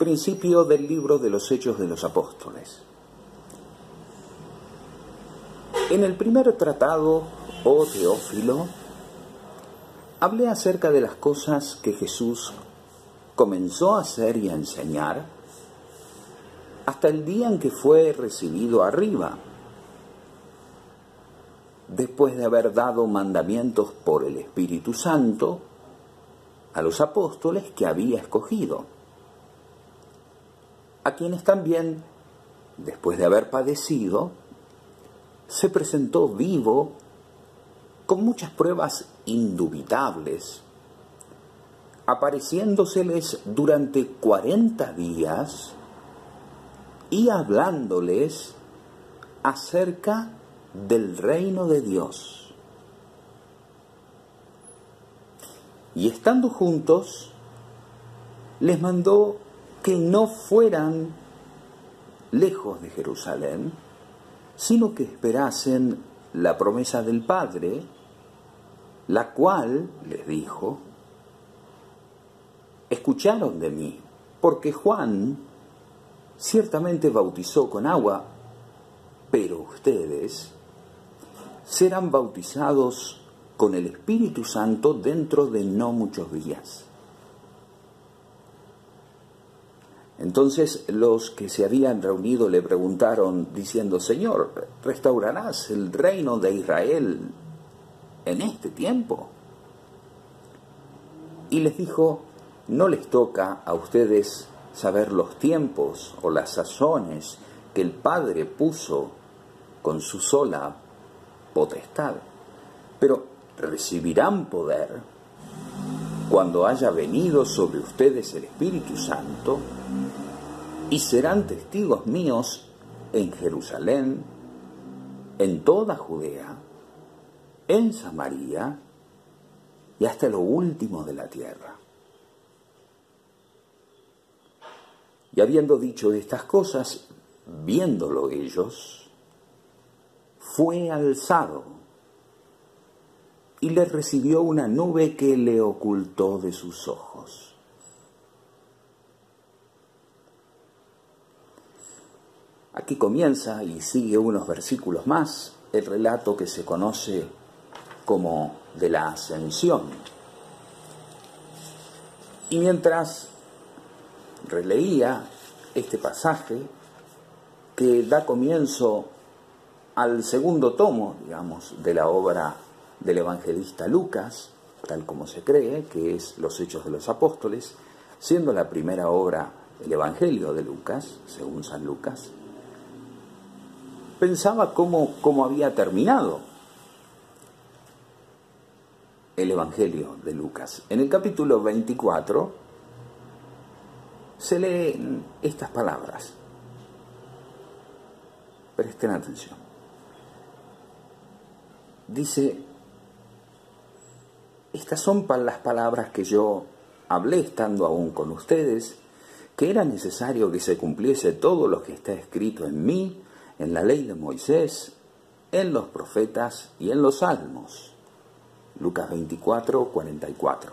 principio del libro de los Hechos de los Apóstoles. En el primer tratado, oh Teófilo, hablé acerca de las cosas que Jesús comenzó a hacer y a enseñar hasta el día en que fue recibido arriba, después de haber dado mandamientos por el Espíritu Santo a los apóstoles que había escogido, a quienes también, después de haber padecido, se presentó vivo con muchas pruebas indubitables, apareciéndoseles durante 40 días y hablándoles acerca del reino de Dios. Y estando juntos, les mandó que no fueran lejos de Jerusalén, sino que esperasen la promesa del Padre, la cual, les dijo, escucharon de mí, porque Juan ciertamente bautizó con agua, pero ustedes serán bautizados con el Espíritu Santo dentro de no muchos días. Entonces los que se habían reunido le preguntaron, diciendo, Señor, ¿restaurarás el reino de Israel en este tiempo? Y les dijo, no les toca a ustedes saber los tiempos o las sazones que el Padre puso con su sola potestad, pero recibirán poder cuando haya venido sobre ustedes el Espíritu Santo, y serán testigos míos en Jerusalén, en toda Judea, en Samaria y hasta lo último de la tierra. Y habiendo dicho estas cosas, viéndolo ellos, fue alzado y le recibió una nube que le ocultó de sus ojos. Aquí comienza y sigue unos versículos más el relato que se conoce como de la ascensión. Y mientras releía este pasaje que da comienzo al segundo tomo, digamos, de la obra del evangelista Lucas, tal como se cree, que es Los Hechos de los Apóstoles, siendo la primera obra el Evangelio de Lucas, según San Lucas, pensaba cómo había terminado el Evangelio de Lucas. En el capítulo 24 se leen estas palabras. Presten atención. Dice, estas son las palabras que yo hablé estando aún con ustedes, que era necesario que se cumpliese todo lo que está escrito en mí, en la ley de Moisés, en los profetas y en los salmos. Lucas 24, 44.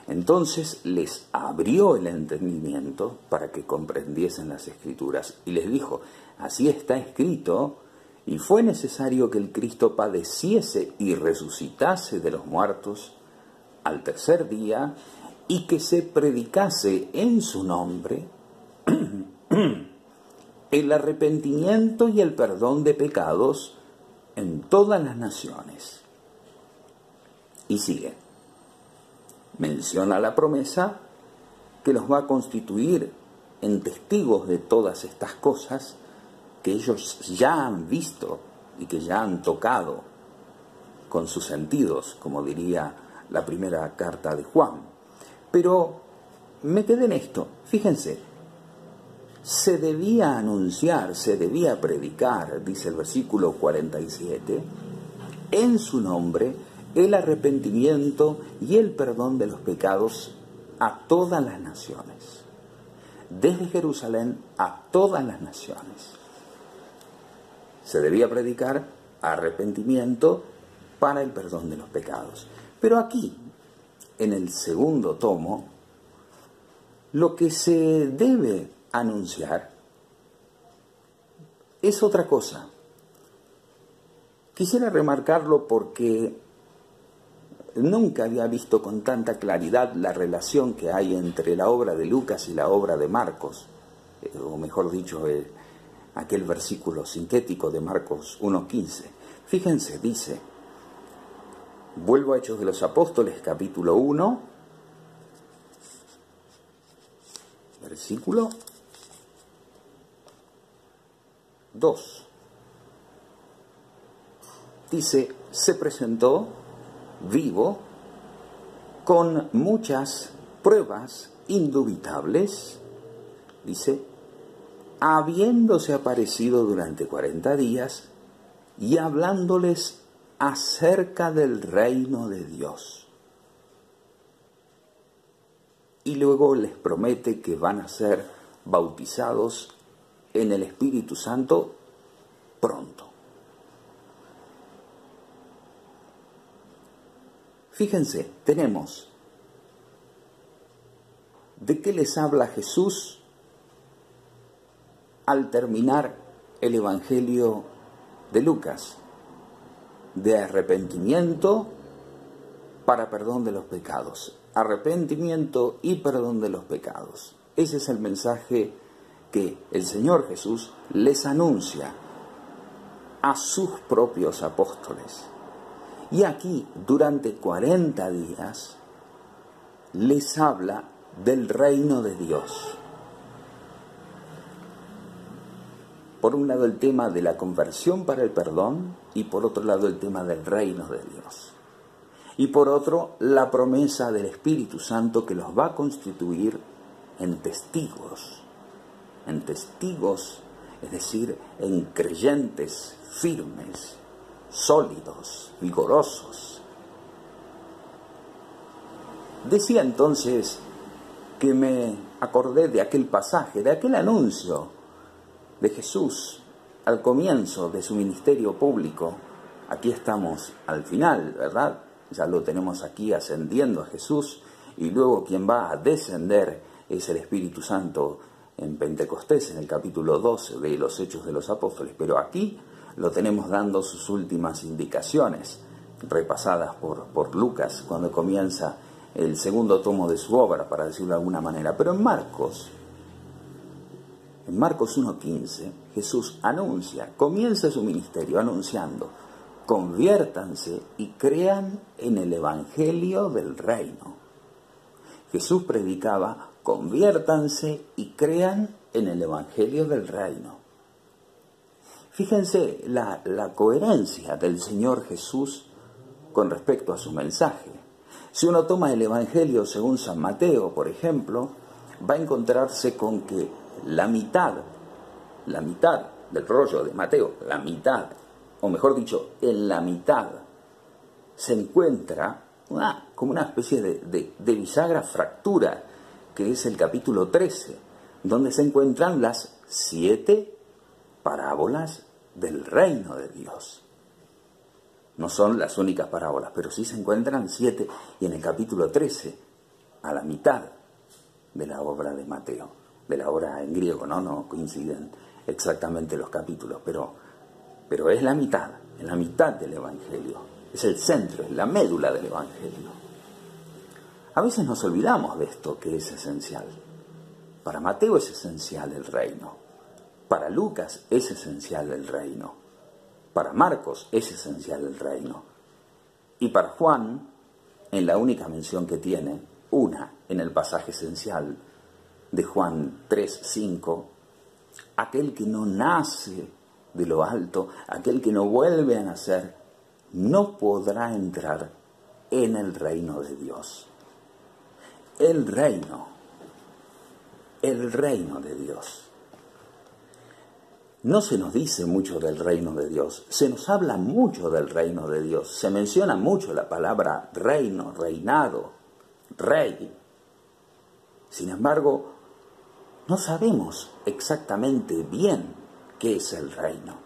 Entonces les abrió el entendimiento para que comprendiesen las Escrituras y les dijo, así está escrito, y fue necesario que el Cristo padeciese y resucitase de los muertos al tercer día y que se predicase en su nombre el arrepentimiento y el perdón de pecados en todas las naciones. Y sigue. Menciona la promesa que los va a constituir en testigos de todas estas cosas que ellos ya han visto y que ya han tocado con sus sentidos, como diría la primera carta de Juan. Pero me quedé en esto, fíjense, se debía anunciar, se debía predicar, dice el versículo 47, en su nombre el arrepentimiento y el perdón de los pecados a todas las naciones, desde Jerusalén a todas las naciones. Se debía predicar arrepentimiento para el perdón de los pecados. Pero aquí, en el segundo tomo, Lo que se debe anunciar es otra cosa. Quisiera remarcarlo porque nunca había visto con tanta claridad la relación que hay entre la obra de Lucas y la obra de Marcos, o mejor dicho, aquel versículo sintético de Marcos 1:15. Fíjense, dice, vuelvo a Hechos de los Apóstoles, capítulo 1, versículo 2. Dice, se presentó vivo con muchas pruebas indubitables, dice, habiéndose aparecido durante 40 días y hablándoles acerca del reino de Dios. Y luego les promete que van a ser bautizados en el Espíritu Santo pronto. Fíjense, tenemos de qué les habla Jesús al terminar el Evangelio de Lucas: de arrepentimiento para perdón de los pecados. Arrepentimiento y perdón de los pecados. Ese es el mensaje que el Señor Jesús les anuncia a sus propios apóstoles. Y aquí, durante 40 días, les habla del reino de Dios. Por un lado el tema de la conversión para el perdón y por otro lado el tema del reino de Dios. Y por otro, la promesa del Espíritu Santo que los va a constituir en testigos, es decir, en creyentes firmes, sólidos, vigorosos. Decía entonces que me acordé de aquel pasaje, de aquel anuncio de Jesús al comienzo de su ministerio público. Aquí estamos al final, ¿verdad? Ya lo tenemos aquí ascendiendo a Jesús, y luego quien va a descender es el Espíritu Santo en Pentecostés, en el capítulo 12 de los Hechos de los Apóstoles. Pero aquí lo tenemos dando sus últimas indicaciones, repasadas por Lucas, cuando comienza el segundo tomo de su obra, para decirlo de alguna manera. Pero en Marcos 1:15, Jesús comienza su ministerio anunciando: conviértanse y crean en el Evangelio del Reino. Jesús predicaba: conviértanse y crean en el Evangelio del Reino. Fíjense la coherencia del Señor Jesús con respecto a su mensaje. Si uno toma el Evangelio según San Mateo, por ejemplo, va a encontrarse con que la mitad del rollo de Mateo, o mejor dicho, en la mitad se encuentra como una especie de bisagra fractura, que es el capítulo 13, donde se encuentran las 7 parábolas del reino de Dios. No son las únicas parábolas, pero sí se encuentran 7, y en el capítulo 13, a la mitad de la obra de Mateo, de la obra en griego, no coinciden exactamente los capítulos, pero es la mitad, en la mitad del Evangelio, es el centro, es la médula del Evangelio. A veces nos olvidamos de esto que es esencial. Para Mateo es esencial el reino. Para Lucas es esencial el reino. Para Marcos es esencial el reino. Y para Juan, en la única mención que tiene, en el pasaje esencial de Juan 3:5, aquel que no nace de lo alto, aquel que no vuelve a nacer, no podrá entrar en el reino de Dios. El reino de Dios. No se nos dice mucho del reino de Dios, se nos habla mucho del reino de Dios, se menciona mucho la palabra reino, reinado, rey. Sin embargo, no sabemos exactamente bien qué es el reino.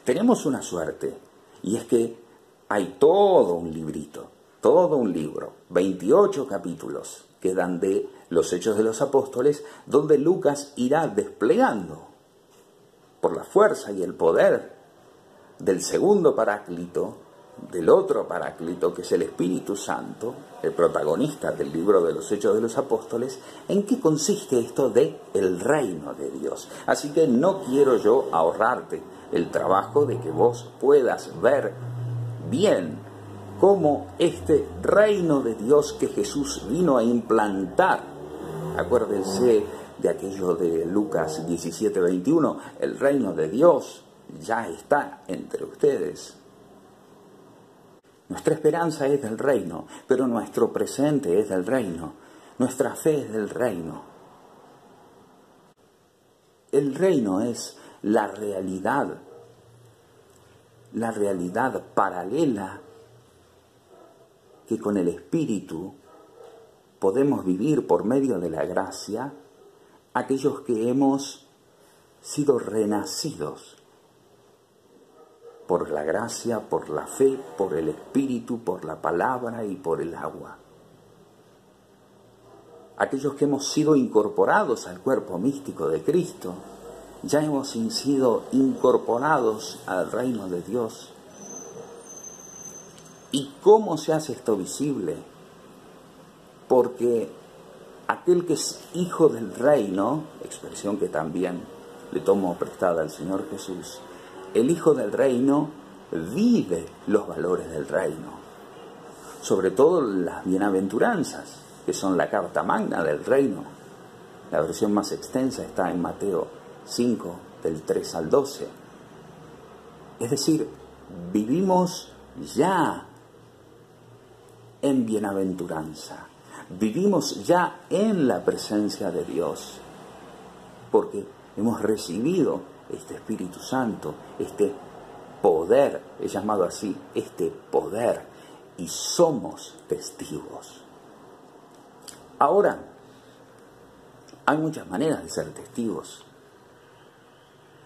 Tenemos una suerte, y es que hay todo un librito, todo un libro, 28 capítulos, quedan de los Hechos de los Apóstoles, donde Lucas irá desplegando por la fuerza y el poder del segundo Paráclito, del otro Paráclito, que es el Espíritu Santo, el protagonista del libro de los Hechos de los Apóstoles, en qué consiste esto de el reino de Dios. Así que no quiero yo ahorrarte el trabajo de que vos puedas ver bien cómo este reino de Dios que Jesús vino a implantar, acuérdense de aquello de Lucas 17:21, el reino de Dios ya está entre ustedes. Nuestra esperanza es del reino, pero nuestro presente es del reino. Nuestra fe es del reino. El reino es la realidad paralela que con el Espíritu podemos vivir por medio de la gracia aquellos que hemos sido renacidos por la gracia, por la fe, por el Espíritu, por la palabra y por el agua. Aquellos que hemos sido incorporados al cuerpo místico de Cristo, ya hemos sido incorporados al reino de Dios. ¿Y cómo se hace esto visible? Porque aquel que es hijo del reino, expresión que también le tomo prestada al Señor Jesús, el hijo del reino vive los valores del reino, sobre todo las bienaventuranzas, que son la carta magna del reino. La versión más extensa está en Mateo 5, del 3 al 12. Es decir, vivimos ya en bienaventuranza, vivimos ya en la presencia de Dios, porque hemos recibido este Espíritu Santo, este poder, es llamado así, este poder, y somos testigos. Ahora, hay muchas maneras de ser testigos,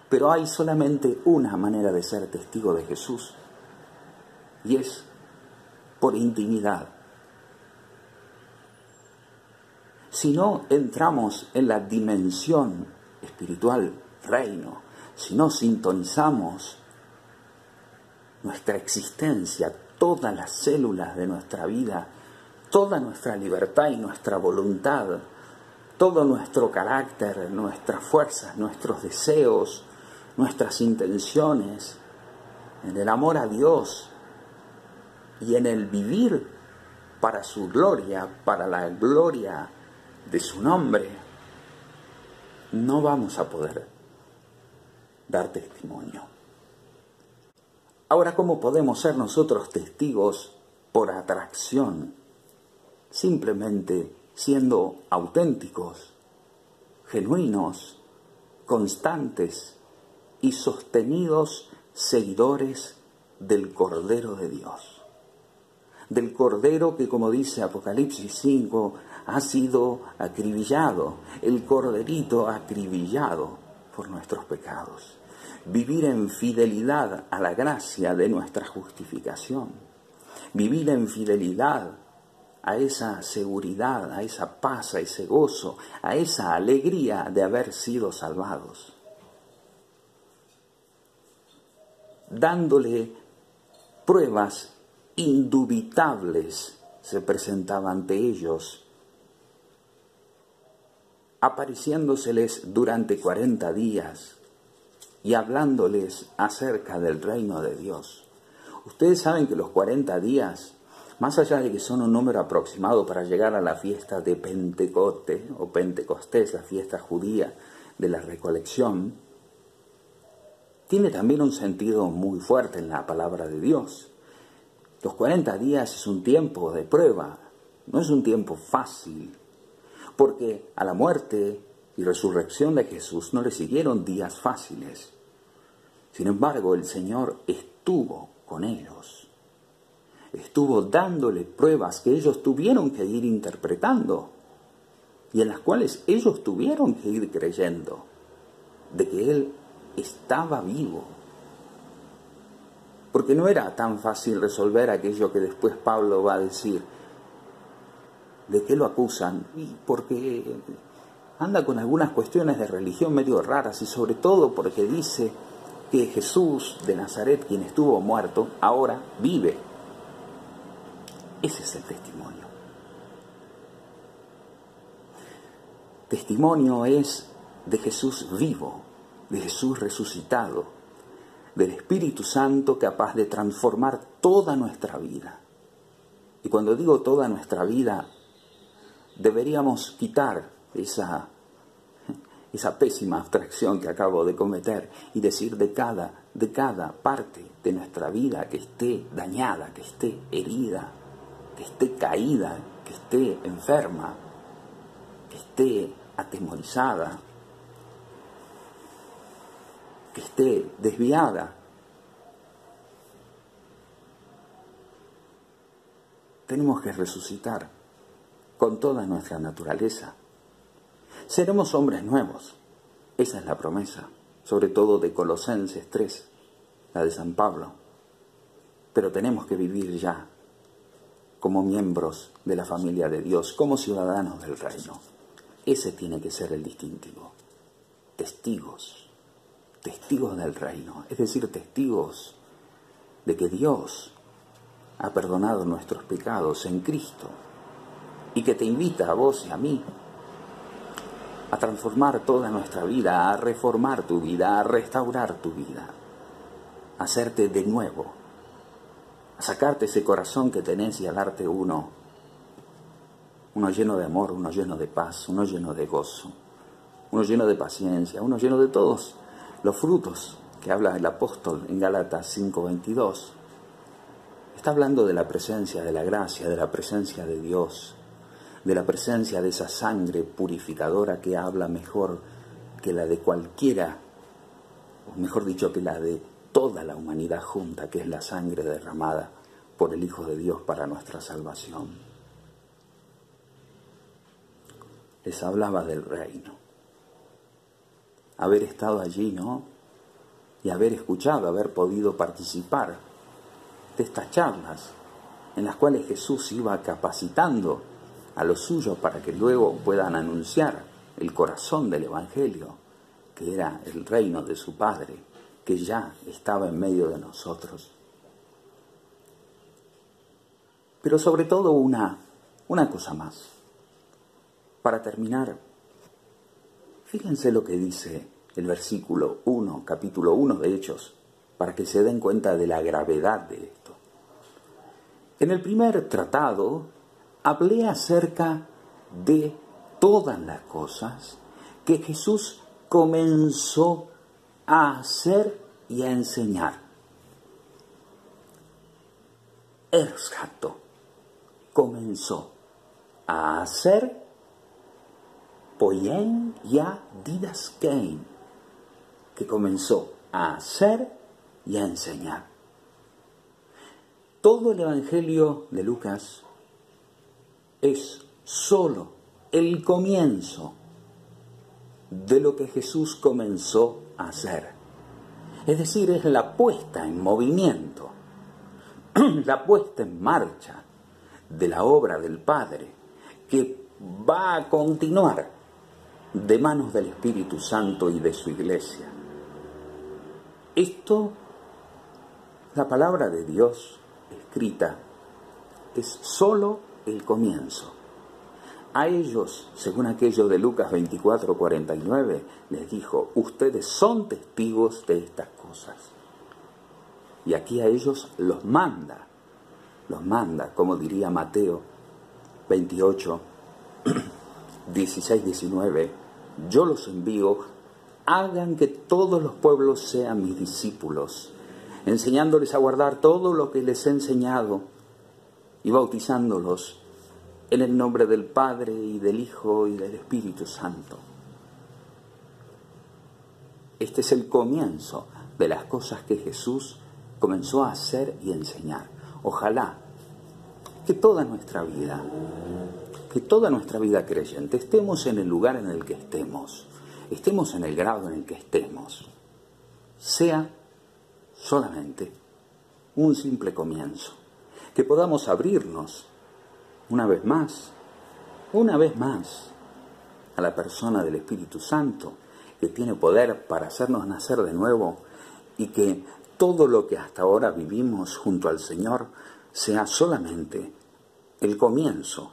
pero hay solamente una manera de ser testigo de Jesús, y es por intimidad. Si no entramos en la dimensión espiritual, reino, si no sintonizamos nuestra existencia, todas las células de nuestra vida, toda nuestra libertad y nuestra voluntad, todo nuestro carácter, nuestras fuerzas, nuestros deseos, nuestras intenciones, en el amor a Dios y en el vivir para su gloria, para la gloria de su nombre, no vamos a poder dar testimonio. Ahora, ¿cómo podemos ser nosotros testigos por atracción? Simplemente siendo auténticos, genuinos, constantes y sostenidos seguidores del Cordero de Dios. Del Cordero que, como dice Apocalipsis 5, ha sido acribillado, el Corderito acribillado por nuestros pecados. Vivir en fidelidad a la gracia de nuestra justificación. Vivir en fidelidad a esa seguridad, a esa paz, a ese gozo, a esa alegría de haber sido salvados. Dándole pruebas indubitables, se presentaba ante ellos, apareciéndoseles durante 40 días y hablándoles acerca del reino de Dios. Ustedes saben que los 40 días, más allá de que son un número aproximado para llegar a la fiesta de Pentecoste o Pentecostés, la fiesta judía de la recolección, tiene también un sentido muy fuerte en la palabra de Dios. Los 40 días es un tiempo de prueba, no es un tiempo fácil, porque a la muerte y resurrección de Jesús no le siguieron días fáciles. Sin embargo, el Señor estuvo con ellos. Estuvo dándole pruebas que ellos tuvieron que ir interpretando y en las cuales ellos tuvieron que ir creyendo de que Él estaba vivo. Porque no era tan fácil resolver aquello que después Pablo va a decir. ¿De qué lo acusan? Y porque anda con algunas cuestiones de religión medio raras y sobre todo porque dice que Jesús de Nazaret, quien estuvo muerto, ahora vive. Ese es el testimonio. Testimonio es de Jesús vivo, de Jesús resucitado, del Espíritu Santo capaz de transformar toda nuestra vida. Y cuando digo toda nuestra vida, deberíamos quitar esa pésima abstracción que acabo de cometer y decir de cada parte de nuestra vida que esté dañada, que esté herida, que esté caída, que esté enferma, que esté atemorizada, que esté desviada. Tenemos que resucitar con toda nuestra naturaleza. Seremos hombres nuevos. Esa es la promesa, sobre todo de Colosenses 3, la de San Pablo. Pero tenemos que vivir ya como miembros de la familia de Dios, como ciudadanos del reino. Ese tiene que ser el distintivo. Testigos del reino, es decir, testigos de que Dios ha perdonado nuestros pecados en Cristo y que te invita a vos y a mí a transformar toda nuestra vida, a reformar tu vida, a restaurar tu vida, a hacerte de nuevo, a sacarte ese corazón que tenés y a darte uno lleno de amor, uno lleno de paz, uno lleno de gozo, uno lleno de paciencia, uno lleno de todos los frutos que habla el apóstol en Gálatas 5:22. Está hablando de la presencia de la gracia, de la presencia de Dios, de la presencia de esa sangre purificadora que habla mejor que la de cualquiera, o mejor dicho, que la de toda la humanidad junta, que es la sangre derramada por el Hijo de Dios para nuestra salvación. Les hablaba del reino. Haber estado allí, ¿no? Y haber escuchado, haber podido participar de estas charlas en las cuales Jesús iba capacitando a los suyos para que luego puedan anunciar el corazón del Evangelio, que era el reino de su Padre, que ya estaba en medio de nosotros. Pero sobre todo una cosa más. Para terminar, fíjense lo que dice el versículo 1, capítulo 1 de Hechos, para que se den cuenta de la gravedad de esto. En el primer tratado hablé acerca de todas las cosas que Jesús comenzó a hacer y a enseñar. Erschato comenzó a hacer poien ya didaskein, que comenzó a hacer y a enseñar. Todo el Evangelio de Lucas es solo el comienzo de lo que Jesús comenzó a hacer. Es decir, es la puesta en movimiento, la puesta en marcha de la obra del Padre, que va a continuar de manos del Espíritu Santo y de su Iglesia. Esto, la palabra de Dios escrita, es solo el comienzo. A ellos, según aquello de Lucas 24:49, les dijo: ustedes son testigos de estas cosas. Y aquí a ellos los manda, como diría Mateo 28, 16, 19, yo los envío, hagan que todos los pueblos sean mis discípulos, enseñándoles a guardar todo lo que les he enseñado y bautizándolos en el nombre del Padre y del Hijo y del Espíritu Santo. Este es el comienzo de las cosas que Jesús comenzó a hacer y enseñar. Ojalá que toda nuestra vida creyente, estemos en el lugar en el que estemos en el grado en el que estemos, sea solamente un simple comienzo, que podamos abrirnos una vez más una vez más a la persona del Espíritu Santo, que tiene poder para hacernos nacer de nuevo y que todo lo que hasta ahora vivimos junto al Señor sea solamente el comienzo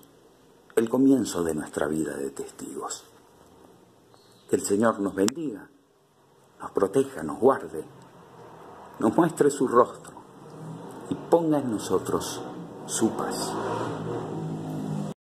de nuestra vida de testigos. Que el Señor nos bendiga, nos proteja, nos guarde, nos muestre su rostro y ponga en nosotros su paz.